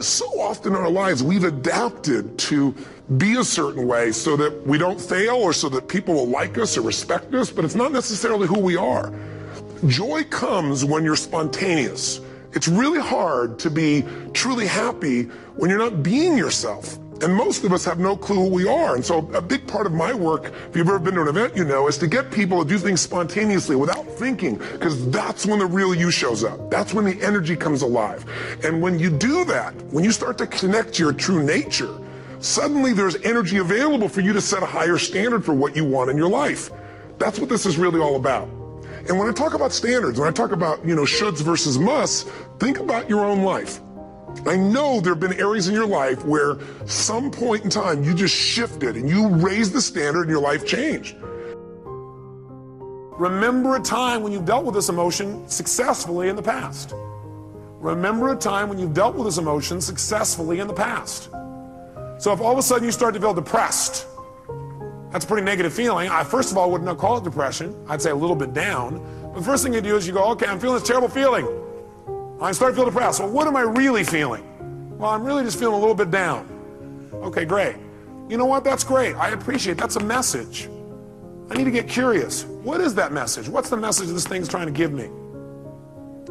so often in our lives, we've adapted to be a certain way so that we don't fail or so that people will like us or respect us, but it's not necessarily who we are. Joy comes when you're spontaneous. It's really hard to be truly happy when you're not being yourself. And most of us have no clue who we are. And so a big part of my work, if you've ever been to an event, you know, is to get people to do things spontaneously without thinking, because that's when the real you shows up. That's when the energy comes alive. And when you do that, when you start to connect to your true nature, suddenly there's energy available for you to set a higher standard for what you want in your life. That's what this is really all about. And when I talk about standards, when I talk about, you know, shoulds versus musts, think about your own life. I know there have been areas in your life where some point in time you just shifted and you raised the standard and your life changed. Remember a time when you've dealt with this emotion successfully in the past. Remember a time when you've dealt with this emotion successfully in the past. So if all of a sudden you start to feel depressed, that's a pretty negative feeling. I first of all wouldn't call it depression. I'd say a little bit down. But the first thing you do is you go, okay, I'm feeling this terrible feeling. I start to feel depressed. Well, what am I really feeling? Well, I'm really just feeling a little bit down. Okay, great. You know what? That's great. I appreciate it. That's a message. I need to get curious. What is that message? What's the message this thing's trying to give me?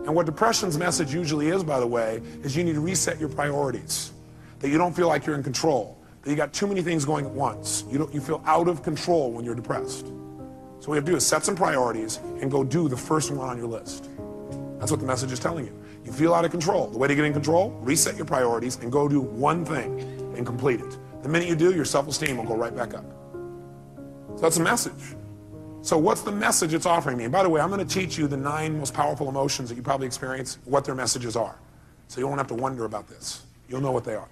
And what depression's message usually is, by the way, is you need to reset your priorities. That you don't feel like you're in control. That you got too many things going at once. You feel out of control when you're depressed. So what you have to do is set some priorities and go do the first one on your list. That's what the message is telling you. You feel out of control. The way to get in control, reset your priorities and go do one thing and complete it. The minute you do, your self-esteem will go right back up. So that's a message. So what's the message it's offering me? And by the way, I'm going to teach you the 9 most powerful emotions that you probably experience, what their messages are. So you won't have to wonder about this. You'll know what they are.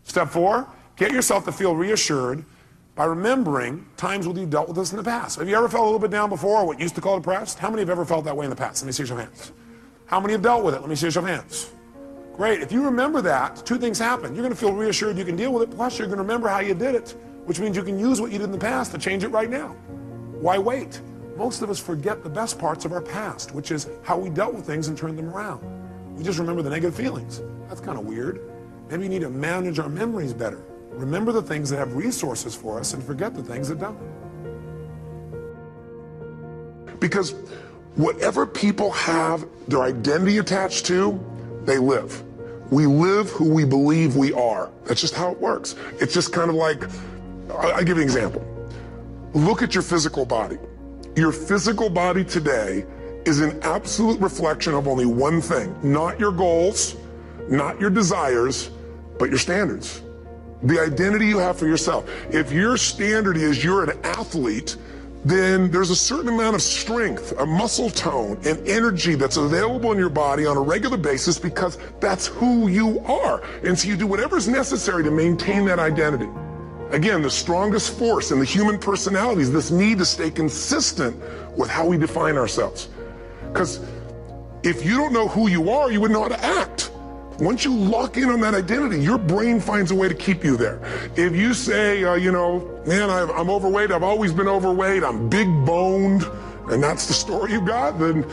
Step 4, get yourself to feel reassured by remembering times when you dealt with this in the past. Have you ever felt a little bit down before, or what you used to call depressed? How many have ever felt that way in the past? Let me see your hands. How many have dealt with it? Let me see your hands. Great. If you remember that, 2 things happen. You're going to feel reassured you can deal with it, plus you're going to remember how you did it, which means you can use what you did in the past to change it right now. Why wait? Most of us forget the best parts of our past, which is how we dealt with things and turned them around. We just remember the negative feelings. That's kind of weird. Maybe we need to manage our memories better. Remember the things that have resources for us and forget the things that don't. Because whatever people have their identity attached to, they live. We live who we believe we are. That's just how it works. It's just kind of like, I'll give you an example. Look at your physical body. Your physical body today is an absolute reflection of only one thing, not your goals, not your desires, but your standards. The identity you have for yourself. If your standard is you're an athlete, then there's a certain amount of strength, a muscle tone, and energy that's available in your body on a regular basis because that's who you are. And so you do whatever's necessary to maintain that identity. Again, the strongest force in the human personality is this need to stay consistent with how we define ourselves. Because if you don't know who you are, you wouldn't know how to act. Once you lock in on that identity, your brain finds a way to keep you there. If you say, you know, man, I'm overweight, I've always been overweight, I'm big boned, and that's the story you got, then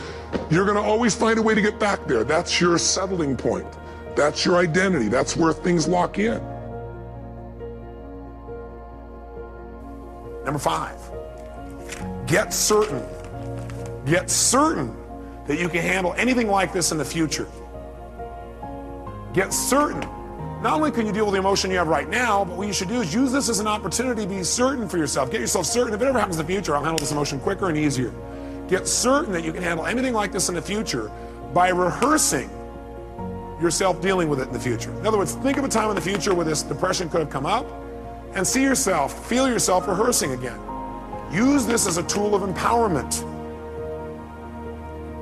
you're going to always find a way to get back there. That's your settling point. That's your identity. That's where things lock in. Number 5, get certain. Get certain that you can handle anything like this in the future. Get certain. Not only can you deal with the emotion you have right now, but what you should do is use this as an opportunity to be certain for yourself. Get yourself certain. If it ever happens in the future, I'll handle this emotion quicker and easier. Get certain that you can handle anything like this in the future by rehearsing yourself dealing with it in the future. In other words, think of a time in the future where this depression could have come up and see yourself, feel yourself rehearsing again. Use this as a tool of empowerment.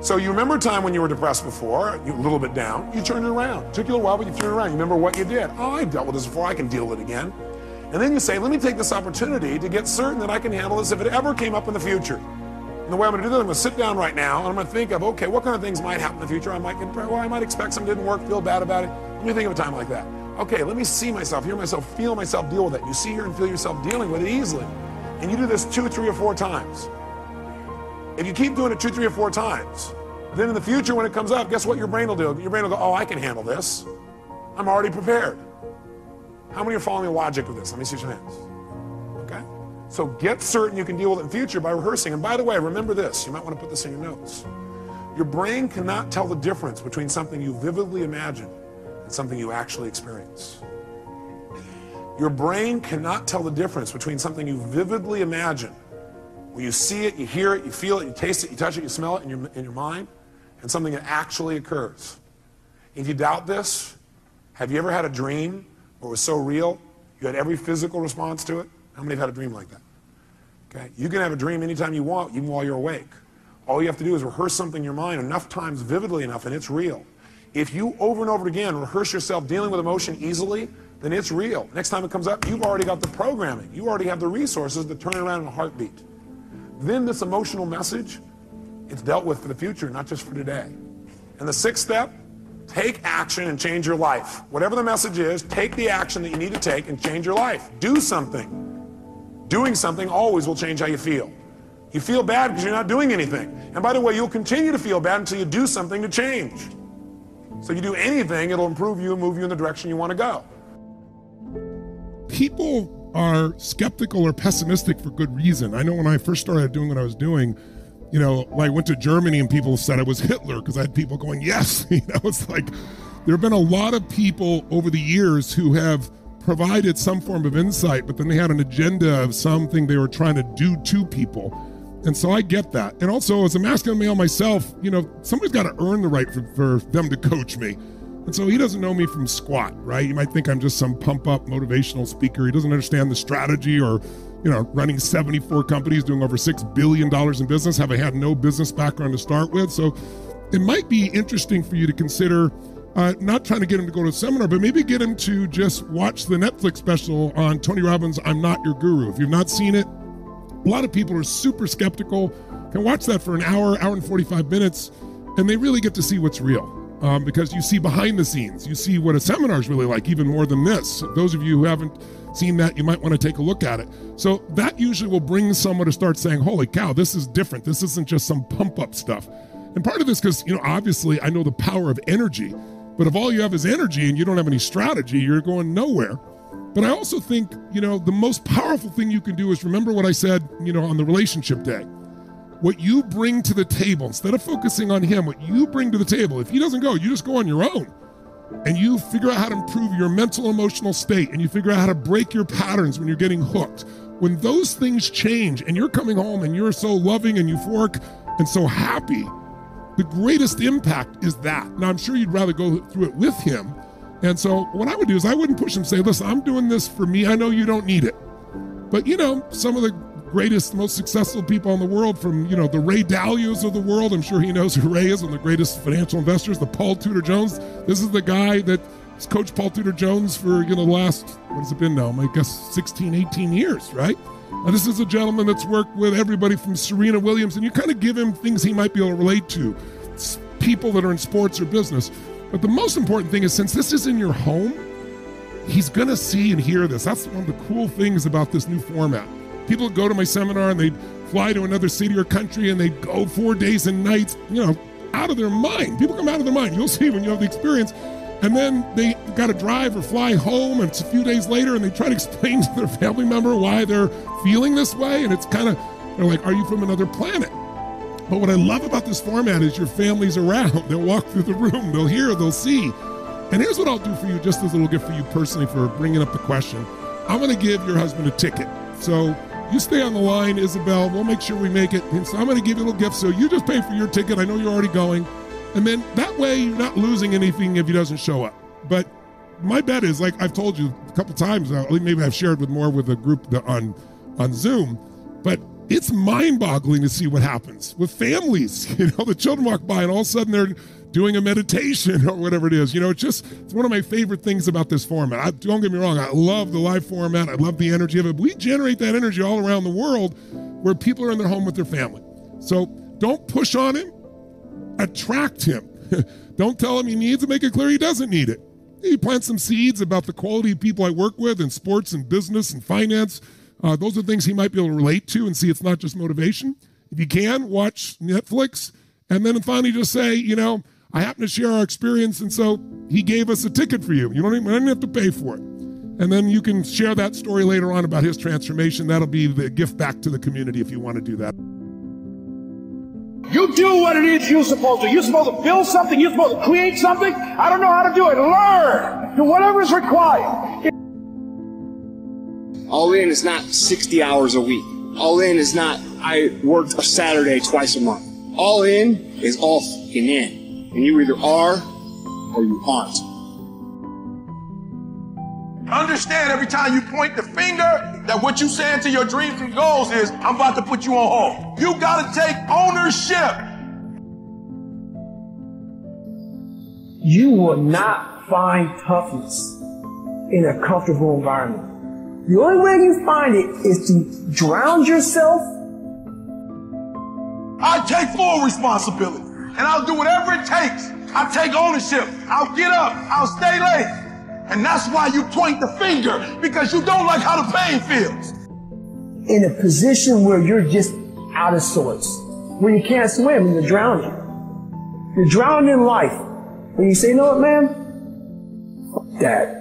So you remember a time when you were depressed before, you were a little bit down, you turned it around. It took you a little while, but you turned it around. You remember what you did. Oh, I dealt with this before, I can deal with it again. And then you say, let me take this opportunity to get certain that I can handle this if it ever came up in the future. And the way I'm going to do that, I'm going to sit down right now and I'm going to think of, okay, what kind of things might happen in the future? I might expect something didn't work, feel bad about it. Let me think of a time like that. Okay, let me see myself, hear myself, feel myself deal with it. You see, hear, and feel yourself dealing with it easily. And you do this 2, 3, or 4 times. If you keep doing it 2, 3, or 4 times, then in the future when it comes up, guess what your brain will do? Your brain will go, oh, I can handle this. I'm already prepared. How many are following the logic of this? Let me see your hands. Okay? So get certain you can deal with it in the future by rehearsing. And by the way, remember this. You might want to put this in your notes. Your brain cannot tell the difference between something you vividly imagine and something you actually experience. Your brain cannot tell the difference between something you vividly imagine, where you see it, you hear it, you feel it, you taste it, you touch it, you smell it in your mind, and something that actually occurs. If you doubt this, have you ever had a dream where it was so real, you had every physical response to it? How many have had a dream like that? Okay? You can have a dream anytime you want, even while you're awake. All you have to do is rehearse something in your mind enough times, vividly enough, and it's real. If you over and over again rehearse yourself dealing with emotion easily, then it's real. Next time it comes up, you've already got the programming. You already have the resources to turn it around in a heartbeat. Then this emotional message, it's dealt with for the future, not just for today. And the sixth step, take action and change your life. Whatever the message is, take the action that you need to take and change your life. Do something. Doing something always will change how you feel. You feel bad because you're not doing anything. And by the way, you'll continue to feel bad until you do something to change. So if you do anything, it'll improve you and move you in the direction you want to go. People are skeptical or pessimistic for good reason. I know when I first started doing what I was doing, I went to Germany and people said I was Hitler because I had people going, yes. It's like there have been a lot of people over the years who have provided some form of insight, but then they had an agenda of something they were trying to do to people. And so I get that. And also, as a masculine male myself, somebody's got to earn the right for them to coach me. And so he doesn't know me from squat, right? You might think I'm just some pump-up motivational speaker. He doesn't understand the strategy or, running 74 companies, doing over $6 billion in business, having had no business background to start with. So it might be interesting for you to consider not trying to get him to go to a seminar, but maybe get him to just watch the Netflix special on Tony Robbins' I'm Not Your Guru. If you've not seen it, a lot of people are super skeptical, can watch that for an hour and 45 minutes, and they really get to see what's real. Because you see behind the scenes, you see what a seminar is really like, even more than this. Those of you who haven't seen that, you might want to take a look at it. So that usually will bring someone to start saying, holy cow, this is different. This isn't just some pump up stuff. And part of this, because, obviously I know the power of energy, but if all you have is energy and you don't have any strategy, you're going nowhere. But I also think, the most powerful thing you can do is remember what I said, on the relationship day. What you bring to the table, instead of focusing on him, what you bring to the table. If he doesn't go, you just go on your own. And you figure out how to improve your mental, emotional state, and you figure out how to break your patterns when you're getting hooked. When those things change and you're coming home and you're so loving and euphoric and so happy, the greatest impact is that. Now, I'm sure you'd rather go through it with him. And so what I would do is I wouldn't push him and say, listen, I'm doing this for me. I know you don't need it. But, some of the greatest, most successful people in the world, from, the Ray Dalios of the world. I'm sure he knows who Ray is, one of the greatest financial investors, the Paul Tudor Jones. This is the guy that's coached Paul Tudor Jones for, the last, what has it been now? I guess 16, 18 years, right? Now, this is a gentleman that's worked with everybody from Serena Williams, and you kind of give him things he might be able to relate to. It's people that are in sports or business. But the most important thing is, since this is in your home, he's going to see and hear this. That's one of the cool things about this new format. People go to my seminar and they fly to another city or country and they go 4 days and nights, out of their mind. People come out of their mind. You'll see when you have the experience. And then they got to drive or fly home, and it's a few days later, and they try to explain to their family member why they're feeling this way. And it's kind of, they're like, are you from another planet? But what I love about this format is your family's around. They'll walk through the room. They'll hear, they'll see. And here's what I'll do for you, just as a little gift for you personally for bringing up the question. I'm going to give your husband a ticket. So you stay on the line, Isabel. We'll make sure we make it. And so I'm going to give you a little gift. So you just pay for your ticket. I know you're already going. And then that way you're not losing anything if he doesn't show up. But my bet is, like I've told you a couple times, maybe I've shared more with a group on Zoom, but it's mind-boggling to see what happens with families. The children walk by and all of a sudden they're doing a meditation or whatever it is. It's one of my favorite things about this format. Don't get me wrong, I love the live format. I love the energy of it. But we generate that energy all around the world where people are in their home with their family. So don't push on him. Attract him. Don't tell him he needs it. Make it clear he doesn't need it. You plant some seeds about the quality of people I work with in sports and business and finance. Those are things he might be able to relate to and see it's not just motivation. If you can, watch Netflix. And then finally just say, I happen to share our experience, and so he gave us a ticket for you. You don't even have to pay for it. And then you can share that story later on about his transformation. That'll be the gift back to the community if you want to do that. You do what it is you're supposed to. You're supposed to build something. You're supposed to create something. I don't know how to do it. Learn. Do whatever is required. All in is not 60 hours a week. All in is not, I worked a Saturday twice a month. All in is all fucking in. And you either are or you aren't. Understand every time you point the finger that what you saying to your dreams and goals is, I'm about to put you on hold. You got to take ownership. You will not find toughness in a comfortable environment. The only way you find it is to drown yourself. I take full responsibility, and I'll do whatever it takes. I'll take ownership. I'll get up. I'll stay late. And that's why you point the finger, because you don't like how the pain feels. In a position where you're just out of sorts, where you can't swim and you're drowning. You're drowning in life. And you say, you know what, man? Fuck that.